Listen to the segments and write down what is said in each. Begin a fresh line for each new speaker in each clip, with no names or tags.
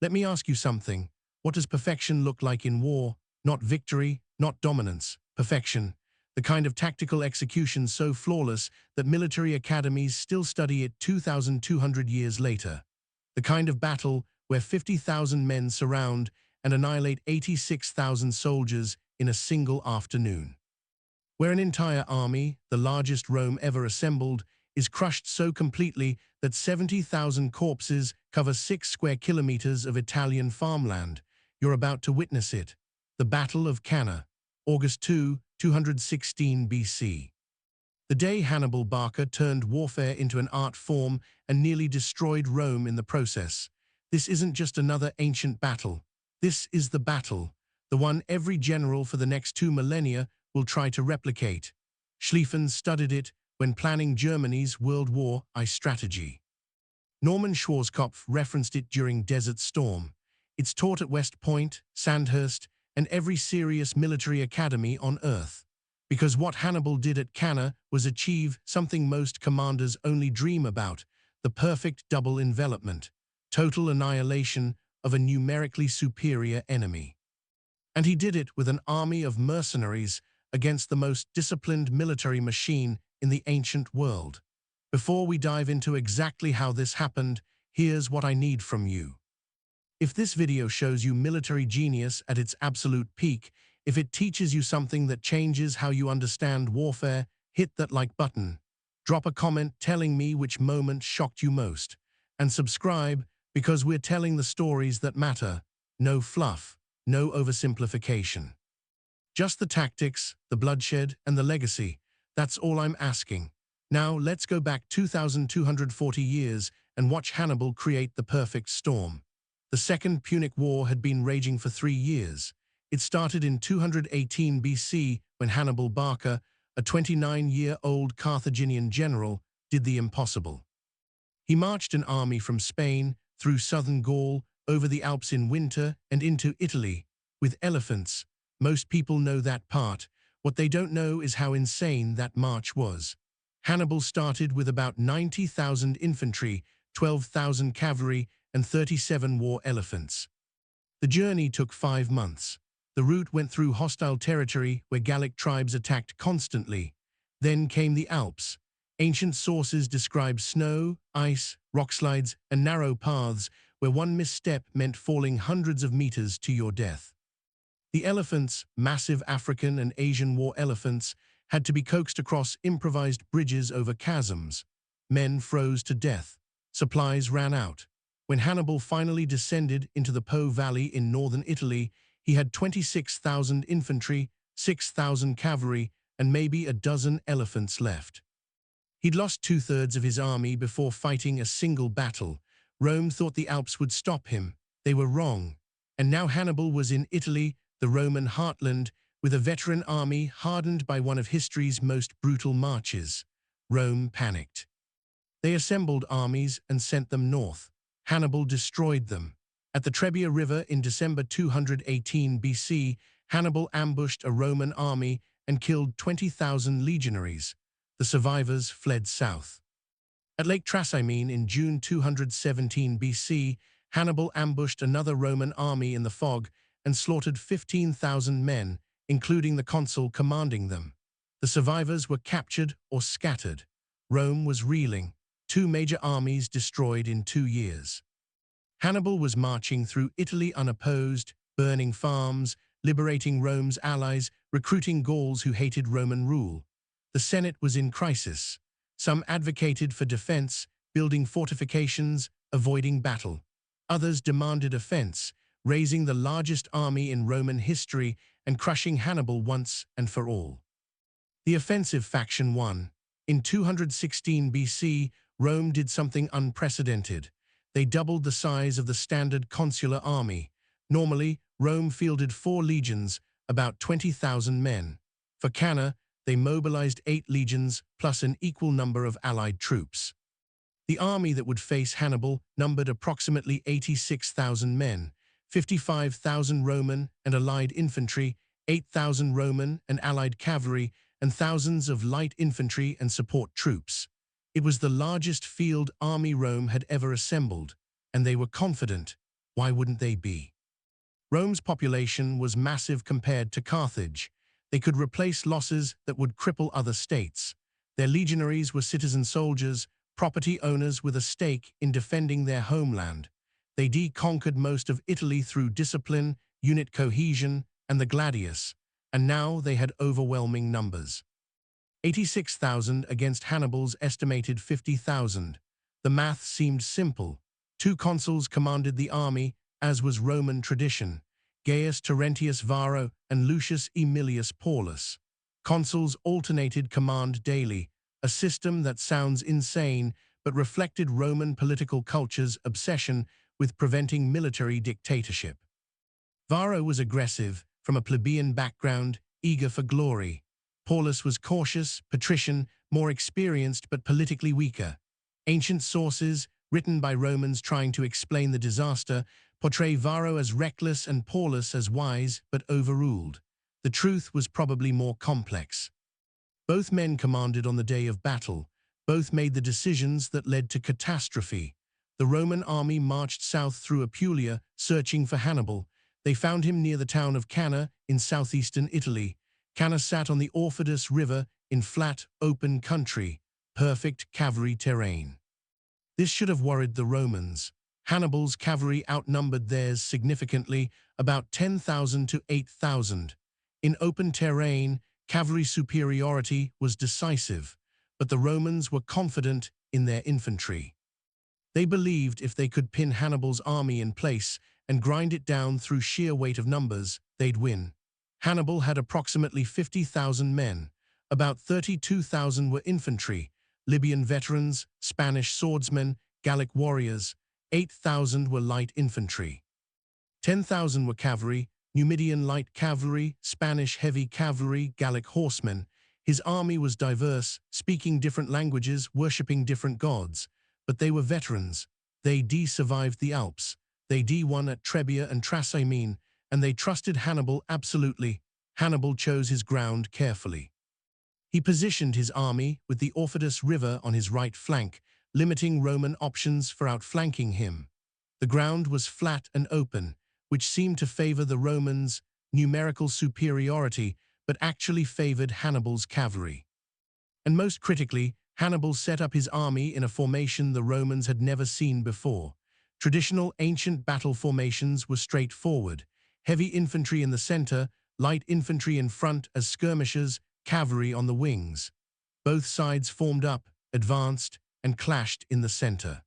Let me ask you something. What does perfection look like in war? Not victory, not dominance. Perfection. The kind of tactical execution so flawless that military academies still study it 2,200 years later. The kind of battle where 50,000 men surround and annihilate 86,000 soldiers in a single afternoon. Where an entire army, the largest Rome ever assembled, is crushed so completely that 70,000 corpses cover 6 square kilometers of Italian farmland. You're about to witness it. The Battle of Cannae, August 2, 216 BC. The day Hannibal Barca turned warfare into an art form and nearly destroyed Rome in the process. This isn't just another ancient battle. This is the battle, the one every general for the next 2 millennia will try to replicate. Schlieffen studied it when planning Germany's World War I strategy. Norman Schwarzkopf referenced it during Desert Storm. It's taught at West Point, Sandhurst, and every serious military academy on Earth. Because what Hannibal did at Cannae was achieve something most commanders only dream about, the perfect double envelopment, total annihilation of a numerically superior enemy. And he did it with an army of mercenaries against the most disciplined military machine in the ancient world. Before we dive into exactly how this happened, here's what I need from you. If this video shows you military genius at its absolute peak, if it teaches you something that changes how you understand warfare, hit that like button. Drop a comment telling me which moment shocked you most. And subscribe, because we're telling the stories that matter. No fluff, no oversimplification. Just the tactics, the bloodshed, and the legacy. That's all I'm asking. Now let's go back 2,240 years and watch Hannibal create the perfect storm. The Second Punic War had been raging for 3 years. It started in 218 BC when Hannibal Barca, a 29-year-old Carthaginian general, did the impossible. He marched an army from Spain through southern Gaul, over the Alps in winter, and into Italy, with elephants. Most people know that part. What they don't know is how insane that march was. Hannibal started with about 90,000 infantry, 12,000 cavalry, and 37 war elephants. The journey took 5 months. The route went through hostile territory where Gallic tribes attacked constantly. Then came the Alps. Ancient sources describe snow, ice, rockslides, and narrow paths where one misstep meant falling hundreds of meters to your death. The elephants, massive African and Asian war elephants, had to be coaxed across improvised bridges over chasms. Men froze to death. Supplies ran out. When Hannibal finally descended into the Po Valley in northern Italy, he had 26,000 infantry, 6,000 cavalry, and maybe a dozen elephants left. He'd lost 2/3 of his army before fighting a single battle. Rome thought the Alps would stop him. They were wrong. And now Hannibal was in Italy, the Roman heartland, with a veteran army hardened by one of history's most brutal marches. Rome panicked. They assembled armies and sent them north. Hannibal destroyed them. At the Trebia River in December 218 BC, Hannibal ambushed a Roman army and killed 20,000 legionaries. The survivors fled south. At Lake Trasimene in June 217 BC, Hannibal ambushed another Roman army in the fog and slaughtered 15,000 men, including the consul commanding them. The survivors were captured or scattered. Rome was reeling. 2 major armies destroyed in 2 years. Hannibal was marching through Italy unopposed, burning farms, liberating Rome's allies, recruiting Gauls who hated Roman rule. The Senate was in crisis. Some advocated for defense, building fortifications, avoiding battle. Others demanded offense, raising the largest army in Roman history and crushing Hannibal once and for all. The offensive faction won. In 216 BC, Rome did something unprecedented. They doubled the size of the standard consular army. Normally, Rome fielded 4 legions, about 20,000 men. For Cannae, they mobilized 8 legions plus an equal number of allied troops. The army that would face Hannibal numbered approximately 86,000 men, 55,000 Roman and allied infantry, 8,000 Roman and allied cavalry, and thousands of light infantry and support troops. It was the largest field army Rome had ever assembled, and they were confident. Why wouldn't they be? Rome's population was massive compared to Carthage. They could replace losses that would cripple other states. Their legionaries were citizen soldiers, property owners with a stake in defending their homeland. They conquered most of Italy through discipline, unit cohesion, and the gladius, and now they had overwhelming numbers. 86,000 against Hannibal's estimated 50,000. The math seemed simple. Two consuls commanded the army, as was Roman tradition, Gaius Terentius Varro and Lucius Aemilius Paulus. Consuls alternated command daily, a system that sounds insane but reflected Roman political culture's obsession with preventing military dictatorship. Varro was aggressive, from a plebeian background, eager for glory. Paulus was cautious, patrician, more experienced but politically weaker. Ancient sources, written by Romans trying to explain the disaster, portray Varro as reckless and Paulus as wise but overruled. The truth was probably more complex. Both men commanded on the day of battle. Both made the decisions that led to catastrophe. The Roman army marched south through Apulia, searching for Hannibal. They found him near the town of Cannae in southeastern Italy. Cannae sat on the Aufidus River in flat, open country, perfect cavalry terrain. This should have worried the Romans. Hannibal's cavalry outnumbered theirs significantly, about 10,000 to 8,000. In open terrain, cavalry superiority was decisive, but the Romans were confident in their infantry. They believed if they could pin Hannibal's army in place and grind it down through sheer weight of numbers, they'd win. Hannibal had approximately 50,000 men. About 32,000 were infantry, Libyan veterans, Spanish swordsmen, Gallic warriors. 8,000 were light infantry. 10,000 were cavalry, Numidian light cavalry, Spanish heavy cavalry, Gallic horsemen. His army was diverse, speaking different languages, worshipping different gods. But they were veterans. They survived the Alps. They won at Trebia and Trasimene, and they trusted Hannibal absolutely. Hannibal chose his ground carefully. He positioned his army with the Aufidus River on his right flank, limiting Roman options for outflanking him. The ground was flat and open, which seemed to favor the Romans' numerical superiority, but actually favored Hannibal's cavalry. And most critically, Hannibal set up his army in a formation the Romans had never seen before. Traditional ancient battle formations were straightforward. Heavy infantry in the center, light infantry in front as skirmishers, cavalry on the wings. Both sides formed up, advanced, and clashed in the center.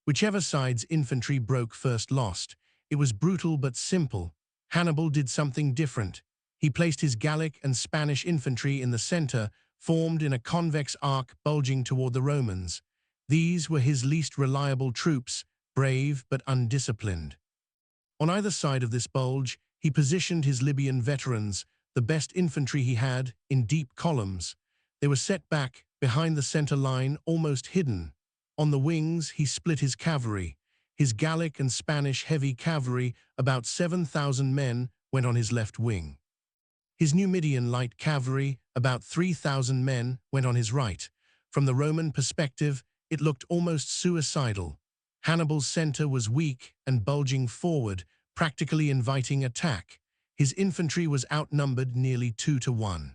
Whichever side's infantry broke first lost. It was brutal but simple. Hannibal did something different. He placed his Gallic and Spanish infantry in the center, formed in a convex arc bulging toward the Romans. These were his least reliable troops, brave but undisciplined. On either side of this bulge, he positioned his Libyan veterans, the best infantry he had, in deep columns. They were set back, behind the center line, almost hidden. On the wings, he split his cavalry. His Gallic and Spanish heavy cavalry, about 7,000 men, went on his left wing. His Numidian light cavalry, about 3,000 men, went on his right. From the Roman perspective, it looked almost suicidal. Hannibal's center was weak and bulging forward, practically inviting attack. His infantry was outnumbered nearly 2-1.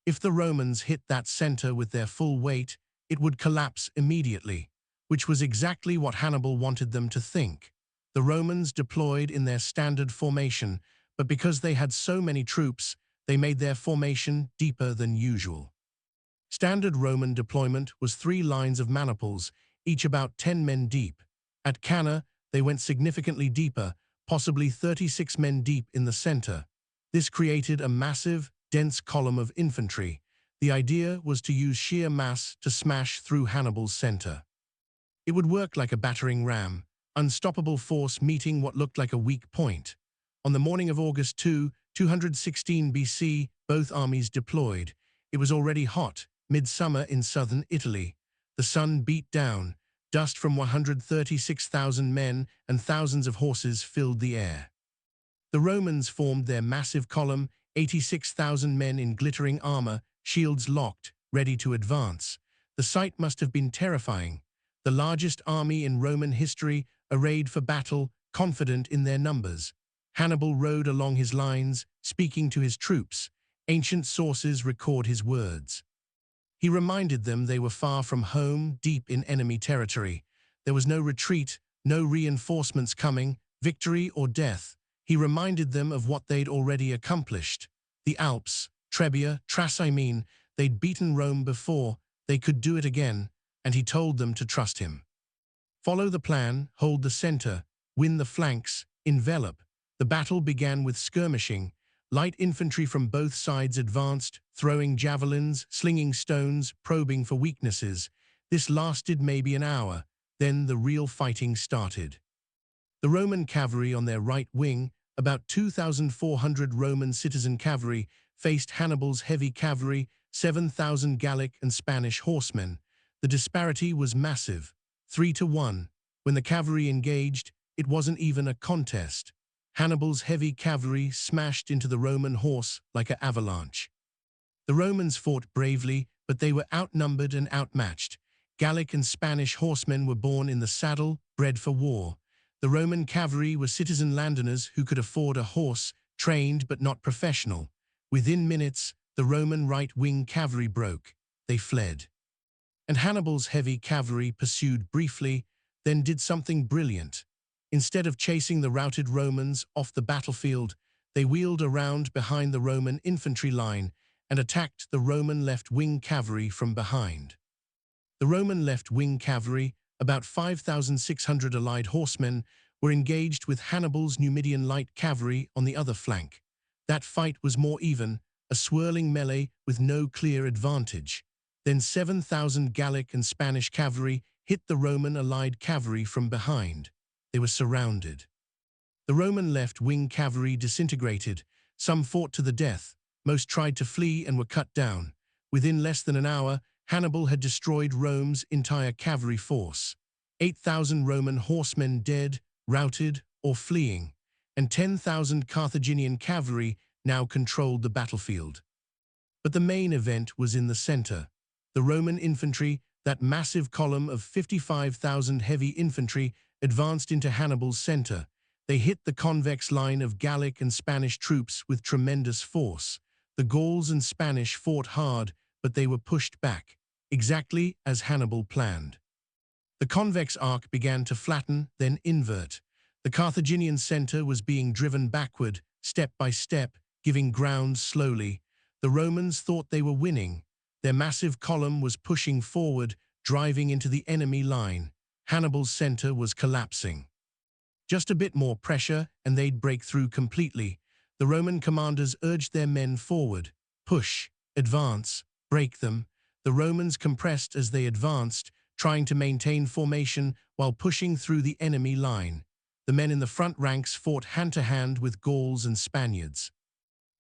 If the Romans hit that center with their full weight, it would collapse immediately, which was exactly what Hannibal wanted them to think. The Romans deployed in their standard formation, but because they had so many troops, they made their formation deeper than usual. Standard Roman deployment was 3 lines of maniples, each about 10 men deep. At Cannae, they went significantly deeper, possibly 36 men deep in the center. This created a massive, dense column of infantry. The idea was to use sheer mass to smash through Hannibal's center. It would work like a battering ram, unstoppable force meeting what looked like a weak point. On the morning of August 2, 216 BC, both armies deployed. It was already hot, midsummer in southern Italy. The sun beat down. Dust from 136,000 men and thousands of horses filled the air. The Romans formed their massive column, 86,000 men in glittering armor, shields locked, ready to advance. The sight must have been terrifying. The largest army in Roman history, arrayed for battle, confident in their numbers. Hannibal rode along his lines, speaking to his troops. Ancient sources record his words. He reminded them they were far from home, deep in enemy territory. There was no retreat, no reinforcements coming, victory or death. He reminded them of what they'd already accomplished. The Alps, Trebia, Trasimene, they'd beaten Rome before, they could do it again, and he told them to trust him. Follow the plan, hold the center, win the flanks, envelop. The battle began with skirmishing. Light infantry from both sides advanced, throwing javelins, slinging stones, probing for weaknesses. This lasted maybe an hour, then the real fighting started. The Roman cavalry on their right wing, about 2,400 Roman citizen cavalry, faced Hannibal's heavy cavalry, 7,000 Gallic and Spanish horsemen. The disparity was massive, 3-1. When the cavalry engaged, it wasn't even a contest. Hannibal's heavy cavalry smashed into the Roman horse like an avalanche. The Romans fought bravely, but they were outnumbered and outmatched. Gallic and Spanish horsemen were born in the saddle, bred for war. The Roman cavalry were citizen landowners who could afford a horse, trained but not professional. Within minutes, the Roman right-wing cavalry broke. They fled. And Hannibal's heavy cavalry pursued briefly, then did something brilliant. Instead of chasing the routed Romans off the battlefield, they wheeled around behind the Roman infantry line and attacked the Roman left-wing cavalry from behind. The Roman left-wing cavalry, about 5,600 allied horsemen, were engaged with Hannibal's Numidian light cavalry on the other flank. That fight was more even, a swirling melee with no clear advantage. Then 7,000 Gallic and Spanish cavalry hit the Roman allied cavalry from behind. They were surrounded. The Roman left-wing cavalry disintegrated. Some fought to the death. Most tried to flee and were cut down. Within less than an hour, Hannibal had destroyed Rome's entire cavalry force. 8,000 Roman horsemen dead, routed, or fleeing, and 10,000 Carthaginian cavalry now controlled the battlefield. But the main event was in the center. The Roman infantry, that massive column of 55,000 heavy infantry, advanced into Hannibal's center. They hit the convex line of Gallic and Spanish troops with tremendous force. The Gauls and Spanish fought hard, but they were pushed back, exactly as Hannibal planned. The convex arc began to flatten, then invert. The Carthaginian center was being driven backward, step by step, giving ground slowly. The Romans thought they were winning. Their massive column was pushing forward, driving into the enemy line. Hannibal's center was collapsing. Just a bit more pressure, and they'd break through completely. The Roman commanders urged their men forward. Push, advance, break them. The Romans compressed as they advanced, trying to maintain formation while pushing through the enemy line. The men in the front ranks fought hand-to-hand with Gauls and Spaniards.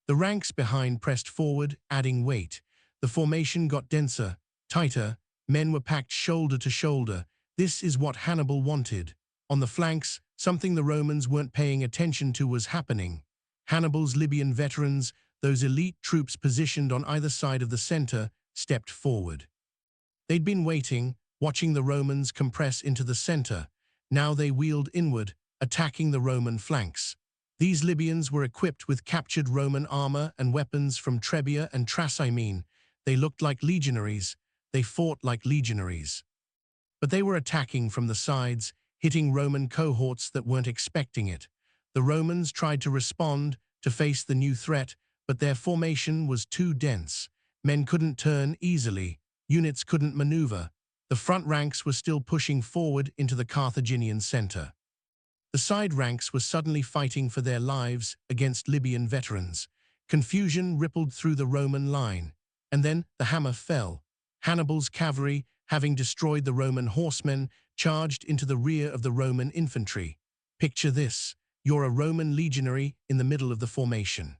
The ranks behind pressed forward, adding weight. The formation got denser, tighter. Men were packed shoulder to shoulder. This is what Hannibal wanted. On the flanks, something the Romans weren't paying attention to was happening. Hannibal's Libyan veterans, those elite troops positioned on either side of the center, stepped forward. They'd been waiting, watching the Romans compress into the center. Now they wheeled inward, attacking the Roman flanks. These Libyans were equipped with captured Roman armor and weapons from Trebia and Trasimene. They looked like legionaries. They fought like legionaries. But they were attacking from the sides, hitting Roman cohorts that weren't expecting it. The Romans tried to respond, to face the new threat, but their formation was too dense. Men couldn't turn easily. Units couldn't maneuver. The front ranks were still pushing forward into the Carthaginian center. The side ranks were suddenly fighting for their lives against Libyan veterans. Confusion rippled through the Roman line. And then the hammer fell. Hannibal's cavalry, having destroyed the Roman horsemen, charged into the rear of the Roman infantry. Picture this. You're a Roman legionary in the middle of the formation.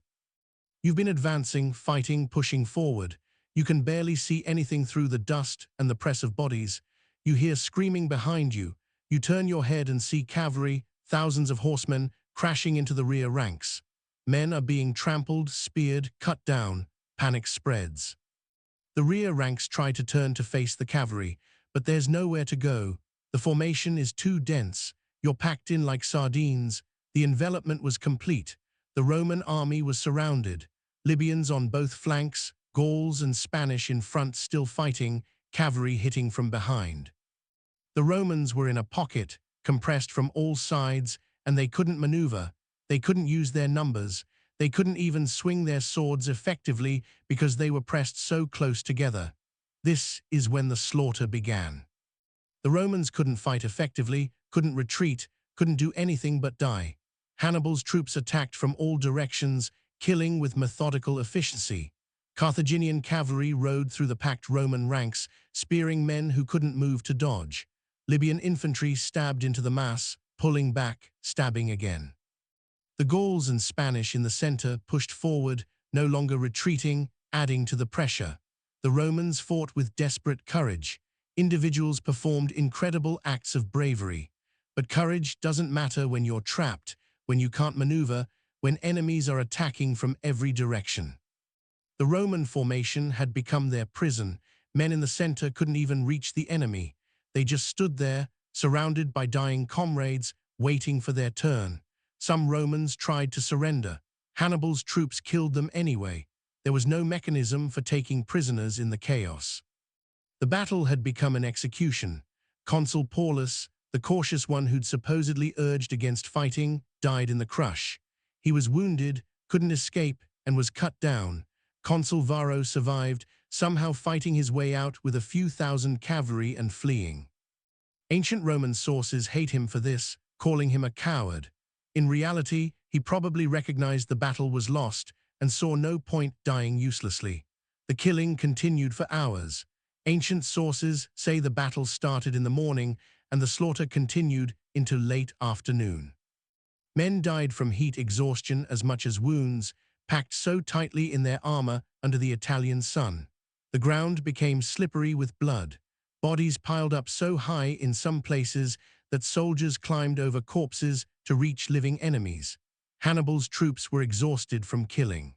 You've been advancing, fighting, pushing forward. You can barely see anything through the dust and the press of bodies. You hear screaming behind you. You turn your head and see cavalry, thousands of horsemen, crashing into the rear ranks. Men are being trampled, speared, cut down. Panic spreads. The rear ranks try to turn to face the cavalry, but there's nowhere to go. The formation is too dense. You're packed in like sardines. The envelopment was complete. The Roman army was surrounded. Libyans on both flanks, Gauls and Spanish in front still fighting, cavalry hitting from behind. The Romans were in a pocket, compressed from all sides, and they couldn't maneuver. They couldn't use their numbers. They couldn't even swing their swords effectively because they were pressed so close together. This is when the slaughter began. The Romans couldn't fight effectively, couldn't retreat, couldn't do anything but die. Hannibal's troops attacked from all directions, killing with methodical efficiency. Carthaginian cavalry rode through the packed Roman ranks, spearing men who couldn't move to dodge. Libyan infantry stabbed into the mass, pulling back, stabbing again. The Gauls and Spanish in the center pushed forward, no longer retreating, adding to the pressure. The Romans fought with desperate courage. Individuals performed incredible acts of bravery. But courage doesn't matter when you're trapped, when you can't maneuver, when enemies are attacking from every direction. The Roman formation had become their prison. Men in the center couldn't even reach the enemy. They just stood there, surrounded by dying comrades, waiting for their turn. Some Romans tried to surrender. Hannibal's troops killed them anyway. There was no mechanism for taking prisoners in the chaos. The battle had become an execution. Consul Paulus, the cautious one who'd supposedly urged against fighting, died in the crush. He was wounded, couldn't escape, and was cut down. Consul Varro survived, somehow fighting his way out with a few thousand cavalry and fleeing. Ancient Roman sources hate him for this, calling him a coward. In reality, he probably recognized the battle was lost and saw no point dying uselessly. The killing continued for hours. Ancient sources say the battle started in the morning and the slaughter continued into late afternoon. Men died from heat exhaustion as much as wounds, packed so tightly in their armor under the Italian sun. The ground became slippery with blood. Bodies piled up so high in some places that soldiers climbed over corpses to reach living enemies. Hannibal's troops were exhausted from killing.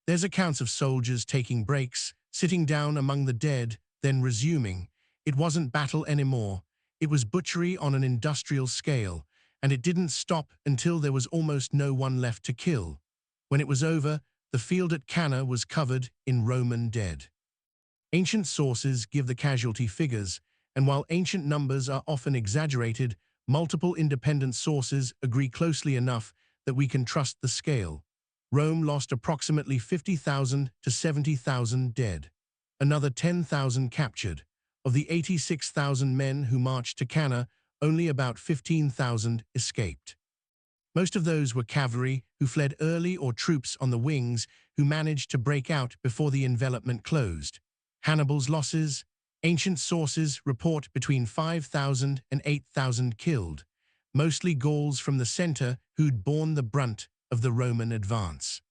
There's accounts of soldiers taking breaks, sitting down among the dead, then resuming. It wasn't battle anymore. It was butchery on an industrial scale, and it didn't stop until there was almost no one left to kill. When it was over, the field at Cannae was covered in Roman dead. Ancient sources give the casualty figures, and while ancient numbers are often exaggerated, multiple independent sources agree closely enough that we can trust the scale. Rome lost approximately 50,000 to 70,000 dead. Another 10,000 captured. Of the 86,000 men who marched to Cannae, only about 15,000 escaped. Most of those were cavalry who fled early or troops on the wings who managed to break out before the envelopment closed. Hannibal's losses: ancient sources report between 5,000 and 8,000 killed, mostly Gauls from the center who'd borne the brunt of the Roman advance.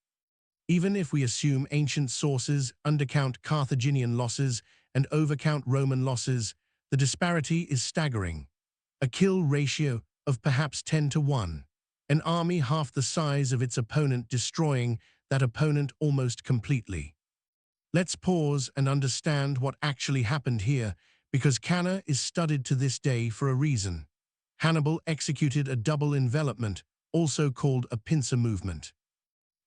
Even if we assume ancient sources undercount Carthaginian losses and overcount Roman losses, the disparity is staggering. A kill ratio of perhaps 10 to 1. An army half the size of its opponent destroying that opponent almost completely. Let's pause and understand what actually happened here, because Cannae is studied to this day for a reason. Hannibal executed a double envelopment, also called a pincer movement.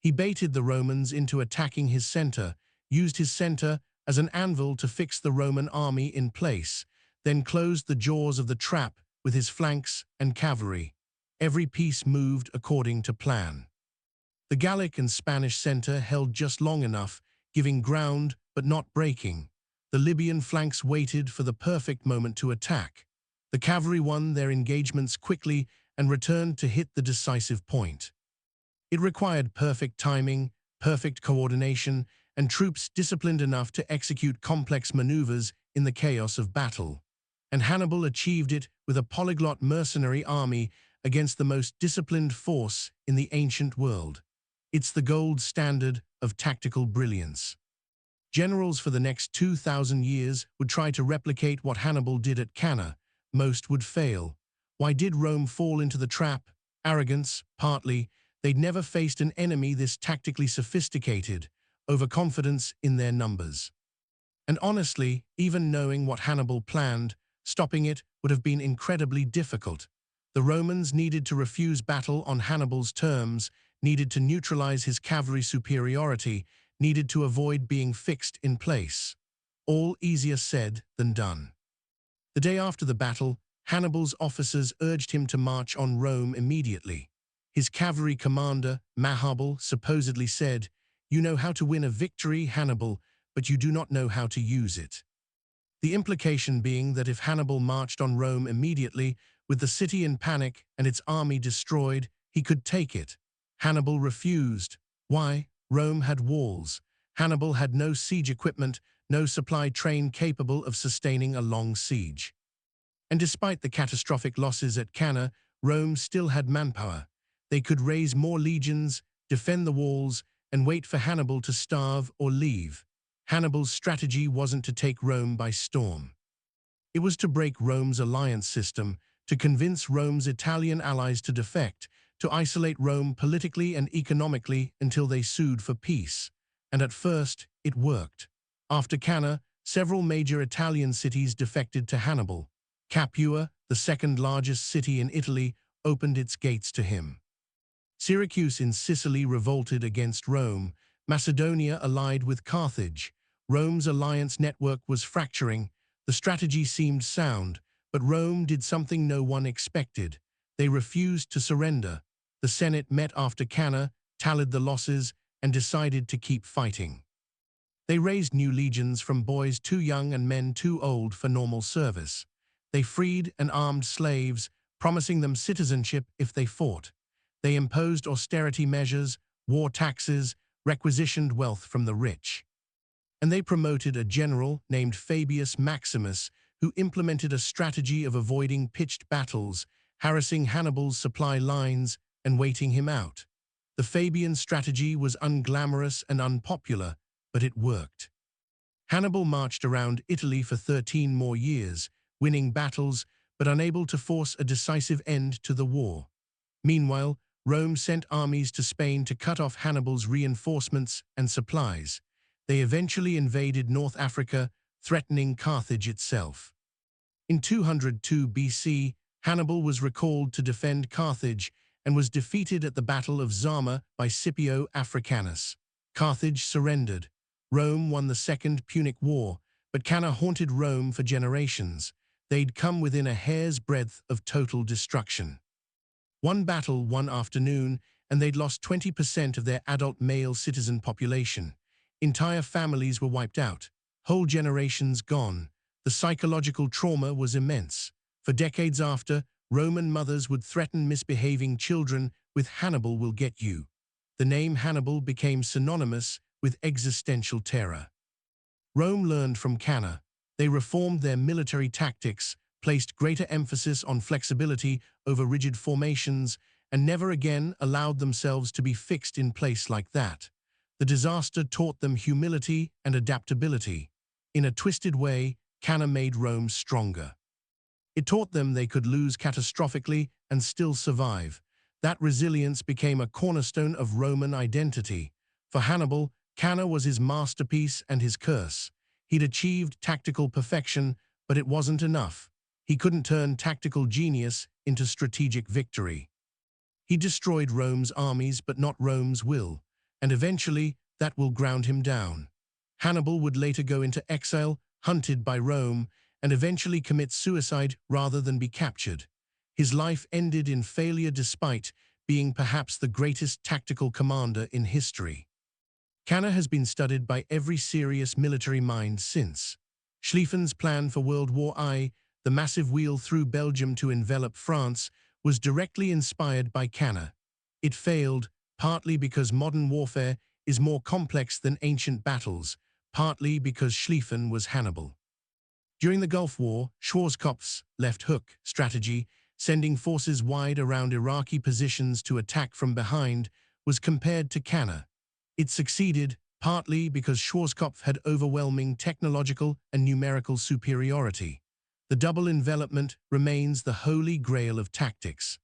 He baited the Romans into attacking his center, used his center as an anvil to fix the Roman army in place, then closed the jaws of the trap with his flanks and cavalry. Every piece moved according to plan. The Gallic and Spanish center held just long enough, giving ground but not breaking. The Libyan flanks waited for the perfect moment to attack. The cavalry won their engagements quickly and returned to hit the decisive point. It required perfect timing, perfect coordination, and troops disciplined enough to execute complex maneuvers in the chaos of battle. And Hannibal achieved it with a polyglot mercenary army against the most disciplined force in the ancient world. It's the gold standard of tactical brilliance. Generals for the next 2,000 years would try to replicate what Hannibal did at Cannae. Most would fail. Why did Rome fall into the trap? Arrogance, partly. They'd never faced an enemy this tactically sophisticated, overconfidence in their numbers. And honestly, even knowing what Hannibal planned, stopping it would have been incredibly difficult. The Romans needed to refuse battle on Hannibal's terms, needed to neutralize his cavalry superiority, needed to avoid being fixed in place. All easier said than done. The day after the battle, Hannibal's officers urged him to march on Rome immediately. His cavalry commander, Hannibal, supposedly said, "You know how to win a victory, Hannibal, but you do not know how to use it." The implication being that if Hannibal marched on Rome immediately, with the city in panic and its army destroyed, he could take it. Hannibal refused. Why? Rome had walls. Hannibal had no siege equipment, no supply train capable of sustaining a long siege. And despite the catastrophic losses at Cannae, Rome still had manpower. They could raise more legions, defend the walls, and wait for Hannibal to starve or leave. Hannibal's strategy wasn't to take Rome by storm. It was to break Rome's alliance system, to convince Rome's Italian allies to defect, to isolate Rome politically and economically until they sued for peace. And at first, it worked. After Cannae, several major Italian cities defected to Hannibal. Capua, the second largest city in Italy, opened its gates to him. Syracuse in Sicily revolted against Rome. Macedonia allied with Carthage. Rome's alliance network was fracturing. The strategy seemed sound, but Rome did something no one expected. They refused to surrender. The Senate met after Cannae, tallied the losses, and decided to keep fighting. They raised new legions from boys too young and men too old for normal service. They freed and armed slaves, promising them citizenship if they fought. They imposed austerity measures, war taxes, requisitioned wealth from the rich. And they promoted a general named Fabius Maximus, who implemented a strategy of avoiding pitched battles, harassing Hannibal's supply lines, and waiting him out. The Fabian strategy was unglamorous and unpopular, but it worked. Hannibal marched around Italy for 13 more years, winning battles, but unable to force a decisive end to the war. Meanwhile, Rome sent armies to Spain to cut off Hannibal's reinforcements and supplies. They eventually invaded North Africa, threatening Carthage itself. In 202 BC, Hannibal was recalled to defend Carthage and was defeated at the Battle of Zama by Scipio Africanus. Carthage surrendered. Rome won the Second Punic War, but Cannae haunted Rome for generations. They'd come within a hair's breadth of total destruction. One battle one afternoon, and they'd lost 20% of their adult male citizen population. Entire families were wiped out. Whole generations gone. The psychological trauma was immense. For decades after, Roman mothers would threaten misbehaving children with "Hannibal will get you." The name Hannibal became synonymous with existential terror. Rome learned from Cannae. They reformed their military tactics, placed greater emphasis on flexibility over rigid formations, and never again allowed themselves to be fixed in place like that. The disaster taught them humility and adaptability. In a twisted way, Cannae made Rome stronger. It taught them they could lose catastrophically and still survive. That resilience became a cornerstone of Roman identity. For Hannibal, Cannae was his masterpiece and his curse. He'd achieved tactical perfection, but it wasn't enough. He couldn't turn tactical genius into strategic victory. He destroyed Rome's armies, but not Rome's will, and eventually that will ground him down. Hannibal would later go into exile, hunted by Rome, and eventually commit suicide rather than be captured. His life ended in failure despite being perhaps the greatest tactical commander in history. Cannae has been studied by every serious military mind since. Schlieffen's plan for World War I, the massive wheel through Belgium to envelop France, was directly inspired by Cannae. It failed, partly because modern warfare is more complex than ancient battles, partly because Schlieffen was Hannibal. During the Gulf War, Schwarzkopf's left hook strategy, sending forces wide around Iraqi positions to attack from behind, was compared to Cannae. It succeeded, partly because Schwarzkopf had overwhelming technological and numerical superiority. The double envelopment remains the holy grail of tactics.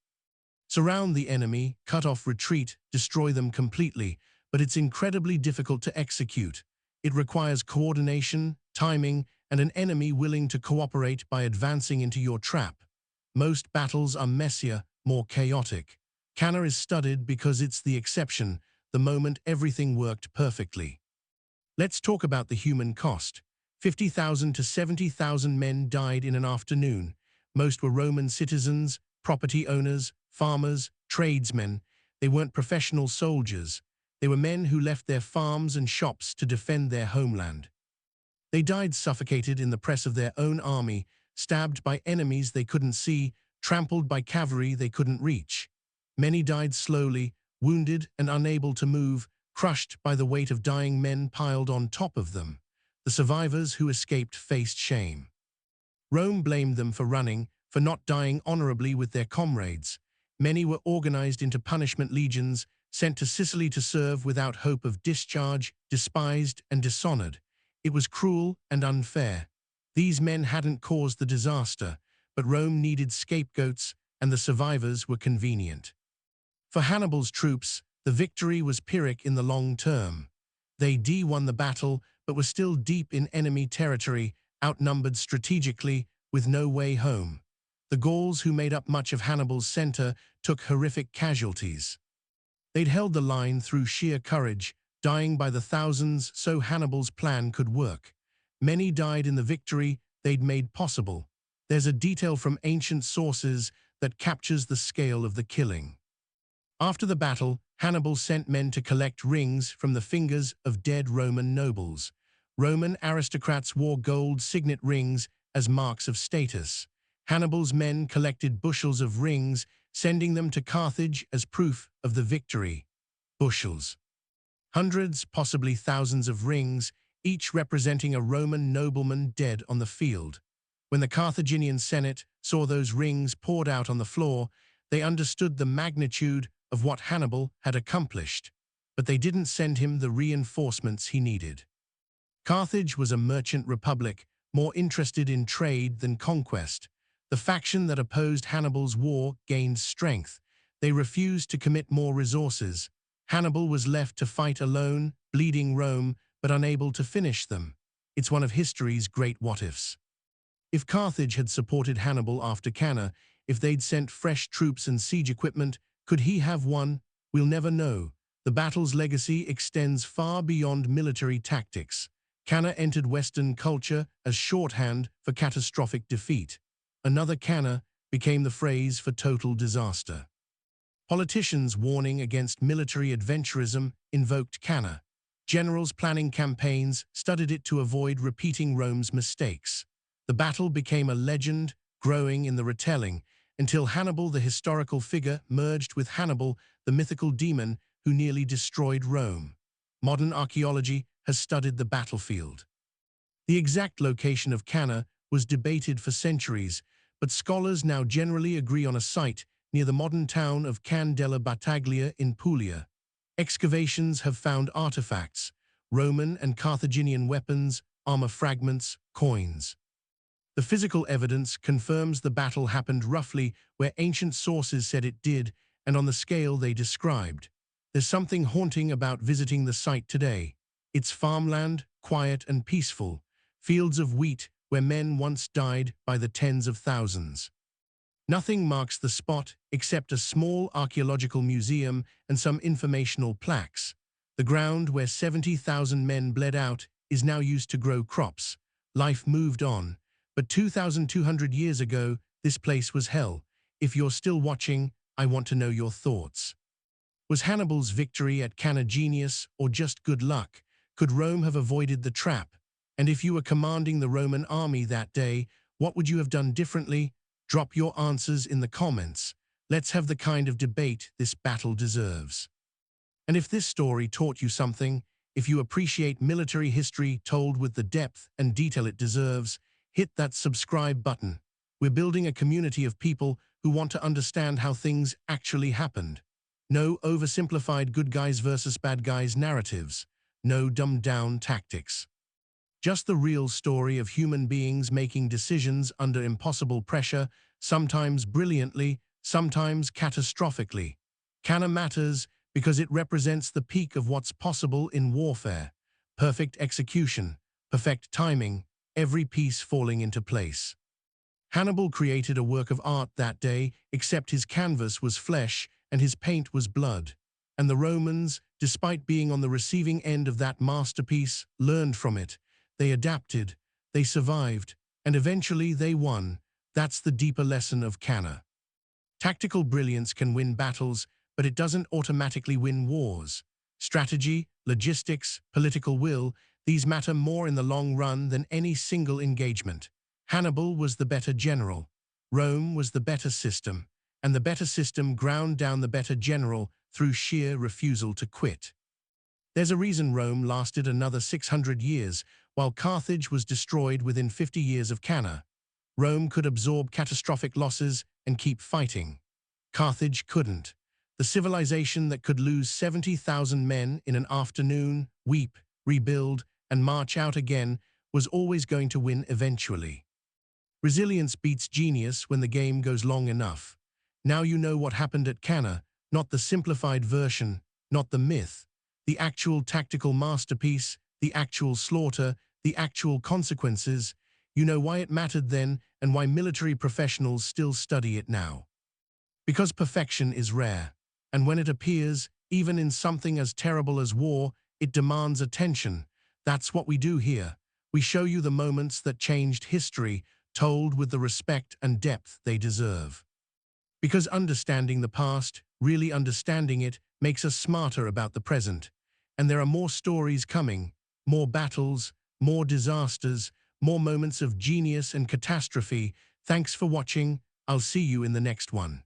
Surround the enemy, cut off retreat, destroy them completely, but it's incredibly difficult to execute. It requires coordination, timing, and an enemy willing to cooperate by advancing into your trap. Most battles are messier, more chaotic. Cannae is studied because it's the exception, the moment everything worked perfectly. Let's talk about the human cost. 50,000 to 70,000 men died in an afternoon. Most were Roman citizens, property owners, farmers, tradesmen. They weren't professional soldiers. They were men who left their farms and shops to defend their homeland. They died suffocated in the press of their own army, stabbed by enemies they couldn't see, trampled by cavalry they couldn't reach. Many died slowly, wounded and unable to move, crushed by the weight of dying men piled on top of them. The survivors who escaped faced shame. Rome blamed them for running, for not dying honorably with their comrades. Many were organized into punishment legions, sent to Sicily to serve without hope of discharge, despised and dishonored. It was cruel and unfair. These men hadn't caused the disaster, but Rome needed scapegoats, and the survivors were convenient. For Hannibal's troops, the victory was Pyrrhic in the long term. They won the battle, but were still deep in enemy territory, outnumbered strategically, with no way home. The Gauls, who made up much of Hannibal's center, took horrific casualties. They'd held the line through sheer courage, dying by the thousands so Hannibal's plan could work. Many died in the victory they'd made possible. There's a detail from ancient sources that captures the scale of the killing. After the battle, Hannibal sent men to collect rings from the fingers of dead Roman nobles. Roman aristocrats wore gold signet rings as marks of status. Hannibal's men collected bushels of rings, sending them to Carthage as proof of the victory. Bushels. Hundreds, possibly thousands of rings, each representing a Roman nobleman dead on the field. When the Carthaginian Senate saw those rings poured out on the floor, they understood the magnitude of what Hannibal had accomplished, but they didn't send him the reinforcements he needed. Carthage was a merchant republic, more interested in trade than conquest. The faction that opposed Hannibal's war gained strength. They refused to commit more resources. Hannibal was left to fight alone, bleeding Rome, but unable to finish them. It's one of history's great what-ifs. If Carthage had supported Hannibal after Cannae, if they'd sent fresh troops and siege equipment, could he have won? We'll never know. The battle's legacy extends far beyond military tactics. Cannae entered Western culture as shorthand for catastrophic defeat. Another Cannae became the phrase for total disaster. Politicians warning against military adventurism invoked Cannae. Generals planning campaigns studied it to avoid repeating Rome's mistakes. The battle became a legend, growing in the retelling, until Hannibal, the historical figure, merged with Hannibal, the mythical demon who nearly destroyed Rome. Modern archaeology has studied the battlefield. The exact location of Cannae was debated for centuries, but scholars now generally agree on a site near the modern town of Can della Battaglia in Puglia. Excavations have found artifacts, Roman and Carthaginian weapons, armor fragments, coins. The physical evidence confirms the battle happened roughly where ancient sources said it did and on the scale they described. There's something haunting about visiting the site today. It's farmland, quiet and peaceful, fields of wheat where men once died by the tens of thousands. Nothing marks the spot except a small archaeological museum and some informational plaques. The ground where 70,000 men bled out is now used to grow crops. Life moved on. But 2,200 years ago, this place was hell. If you're still watching, I want to know your thoughts. Was Hannibal's victory at Cannae genius or just good luck? Could Rome have avoided the trap? And if you were commanding the Roman army that day, what would you have done differently? Drop your answers in the comments. Let's have the kind of debate this battle deserves. And if this story taught you something, if you appreciate military history told with the depth and detail it deserves, hit that subscribe button. We're building a community of people who want to understand how things actually happened. No oversimplified good guys versus bad guys narratives. No dumbed-down tactics. Just the real story of human beings making decisions under impossible pressure, sometimes brilliantly, sometimes catastrophically. Cannae matters because it represents the peak of what's possible in warfare. Perfect execution, perfect timing, every piece falling into place. Hannibal created a work of art that day, except his canvas was flesh and his paint was blood. And the Romans, despite being on the receiving end of that masterpiece, learned from it. They adapted, they survived, and eventually they won. That's the deeper lesson of Cannae. Tactical brilliance can win battles, but it doesn't automatically win wars. Strategy, logistics, political will, these matter more in the long run than any single engagement. Hannibal was the better general. Rome was the better system, and the better system ground down the better general through sheer refusal to quit. There's a reason Rome lasted another 600 years, while Carthage was destroyed within 50 years of Cannae. Rome could absorb catastrophic losses and keep fighting. Carthage couldn't. The civilization that could lose 70,000 men in an afternoon, weep, rebuild, and march out again was always going to win eventually. Resilience beats genius when the game goes long enough. Now you know what happened at Cannae, not the simplified version, not the myth. The actual tactical masterpiece, the actual slaughter, the actual consequences. You know why it mattered then and why military professionals still study it now. Because perfection is rare, and when it appears, even in something as terrible as war, it demands attention. That's what we do here. We show you the moments that changed history, told with the respect and depth they deserve. Because understanding the past, really understanding it, makes us smarter about the present. And there are more stories coming, more battles, more disasters, more moments of genius and catastrophe. Thanks for watching. I'll see you in the next one.